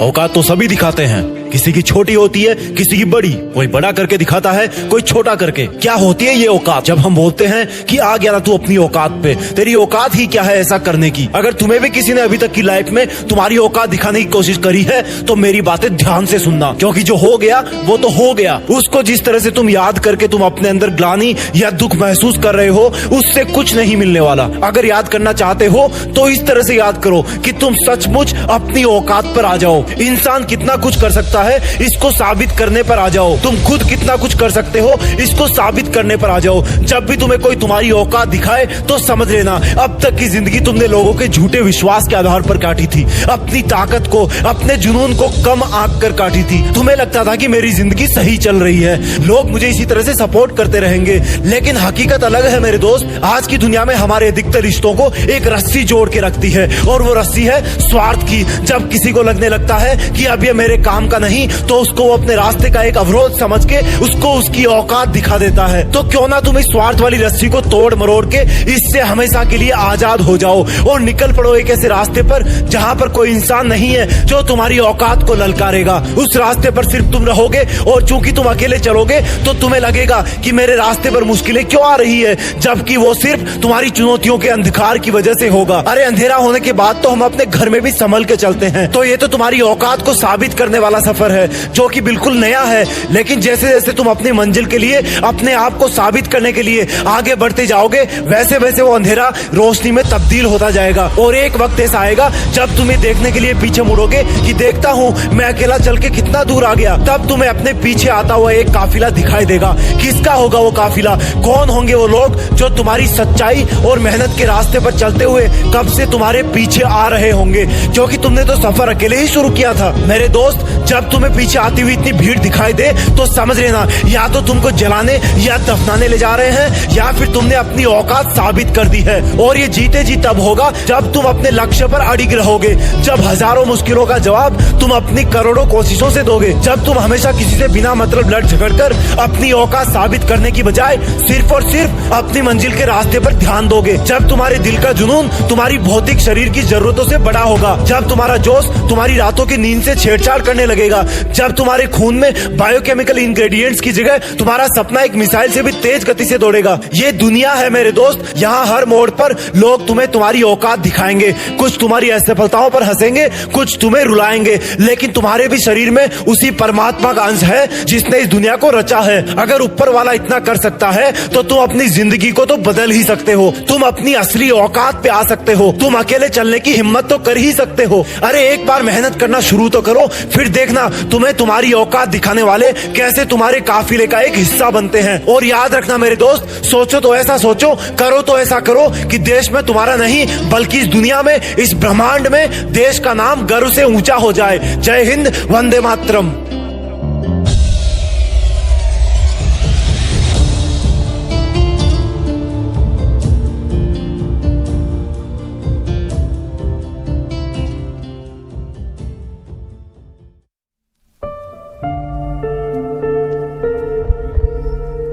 औकात तो सभी दिखाते हैं, किसी की छोटी होती है, किसी की बड़ी। कोई बड़ा करके दिखाता है, कोई छोटा करके। क्या होती है ये औकात? जब हम बोलते हैं कि आ गया ना तू अपनी औकात पे, तेरी औकात ही क्या है ऐसा करने की? अगर तुम्हें भी किसी ने अभी तक की लाइफ में तुम्हारी औकात दिखाने की कोशिश करी है तो मेरी बातें ध्यान से सुनना, क्योंकि जो हो गया वो तो हो गया। उसको जिस तरह से तुम याद करके तुम अपने अंदर ग्लानि या दुख महसूस कर रहे हो, उससे कुछ नहीं मिलने वाला। अगर याद करना चाहते हो तो इस तरह से याद करो कि तुम सचमुच अपनी औकात पर आ जाओ। इंसान कितना कुछ कर सकता है, इसको साबित करने पर आ जाओ। तुम खुद कितना कुछ कर सकते हो, इसको साबित करने पर आ जाओ। जब भी तुम्हें कोई तुम्हारी औकात दिखाए तो समझ लेना अब तक की जिंदगी तुमने लोगों के झूठे विश्वास के आधार पर काटी थी। अपनी ताकत को, अपने जुनून को कम आंक कर काटी थी। तुम्हें लगता था कि मेरी जिंदगी सही चल रही है, लोग मुझे इसी तरह से सपोर्ट करते रहेंगे, लेकिन हकीकत अलग है मेरे दोस्त। आज की दुनिया में हमारे अधिकतर रिश्तों को एक रस्सी जोड़ के रखती है, और वो रस्सी है स्वार्थ की। जब किसी को लगने लगता है कि अब ये मेरे काम का नहीं, तो उसको वो अपने रास्ते का एक अवरोध समझ के उसको उसकी औकात दिखा देता है। तो क्यों ना तुम इस स्वार्थ वाली रस्सी को तोड़ मरोड़ के इससे हमेशा के लिए आजाद हो जाओ और निकल पड़ो एक ऐसे रास्ते पर जहां पर कोई इंसान नहीं है जो तुम्हारी औकात को ललकारेगा। उस रास्ते पर सिर्फ तुम रहोगे, और चूंकि तुम अकेले चलोगे तो तुम्हें लगेगा कि मेरे रास्ते पर मुश्किलें क्यों आ रही है, जबकि वो सिर्फ तुम्हारी चुनौतियों के अंधकार की वजह से होगा। अरे अंधेरा होने के बाद तो हम अपने घर में भी संभल के चलते हैं। तो ये तो तुम्हारी औकात को साबित करने वाला सफर है जो कि बिल्कुल नया है, लेकिन जैसे जैसे तुम अपनी मंजिल के लिए, अपने आप को साबित करने के लिए आगे बढ़ते जाओगे, वैसे वैसे वो अंधेरा रोशनी में तब्दील होता जाएगा। और एक वक्त ऐसा आएगा जब तुम्हें देखने के लिए पीछे मुड़ोगे कि देखता हूँ मैं अकेला चल के कितना दूर आ गया। तब तुम्हें अपने पीछे आता हुआ एक काफिला दिखाई देगा। किसका होगा वो काफिला? कौन होंगे वो लोग जो तुम्हारी सच्चाई और मेहनत के रास्ते पर चलते हुए कब से तुम्हारे पीछे आ रहे होंगे, क्योंकि तुमने तो सफर अकेले ही शुरू किया था। मेरे दोस्त, जब तुम्हें पीछे आती हुई इतनी भीड़ दिखाई दे तो समझ लेना या तो तुमको जलाने या दफनाने ले जा रहे हैं, या फिर तुमने अपनी औकात साबित कर दी है। और ये जीते जी तब होगा जब तुम अपने लक्ष्य पर अड़िग रहोगे, जब हजारों मुश्किलों का जवाब तुम अपनी करोड़ों कोशिशों से दोगे, जब तुम हमेशा किसी से बिना मतलब लड़ झगड़ कर अपनी औकात साबित करने की बजाय सिर्फ और सिर्फ अपनी मंजिल के रास्ते पर ध्यान दोगे, जब तुम्हारे दिल का जुनून तुम्हारी भौतिक शरीर की जरूरतों से बड़ा होगा, जब तुम्हारा जोश तुम्हारी रातों की नींद से छेड़छाड़ करने लगेगा, जब तुम्हारे खून में बायोकेमिकल इंग्रेडिएंट्स की जगह तुम्हारा सपना एक मिसाइल से भी तेज गति से दौड़ेगा। ये दुनिया है मेरे दोस्त, यहाँ हर मोड़ पर लोग तुम्हें तुम्हारी औकात दिखाएंगे। कुछ तुम्हारी असफलताओं पर हंसेंगे, कुछ तुम्हें रुलाएंगे, लेकिन तुम्हारे भी शरीर में उसी परमात्मा का अंश है जिसने इस दुनिया को रचा है। अगर ऊपर वाला इतना कर सकता है तो तुम अपनी जिंदगी को तो बदल ही सकते हो। तुम अपनी असली औकात पे आ सकते हो। तुम अकेले चलने की हिम्मत तो कर ही सकते हो। अरे एक बार मेहनत करना शुरू तो करो, फिर देखना तुम्हें तुम्हारी औकात दिखाने वाले कैसे तुम्हारे काफिले का एक हिस्सा बनते हैं। और याद रखना मेरे दोस्त, सोचो तो ऐसा सोचो, करो तो ऐसा करो कि देश में तुम्हारा नहीं बल्कि इस दुनिया में, इस ब्रह्मांड में देश का नाम गर्व से ऊंचा हो जाए। जय हिंद, वंदे मातरम।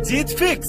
जीत फिक्स।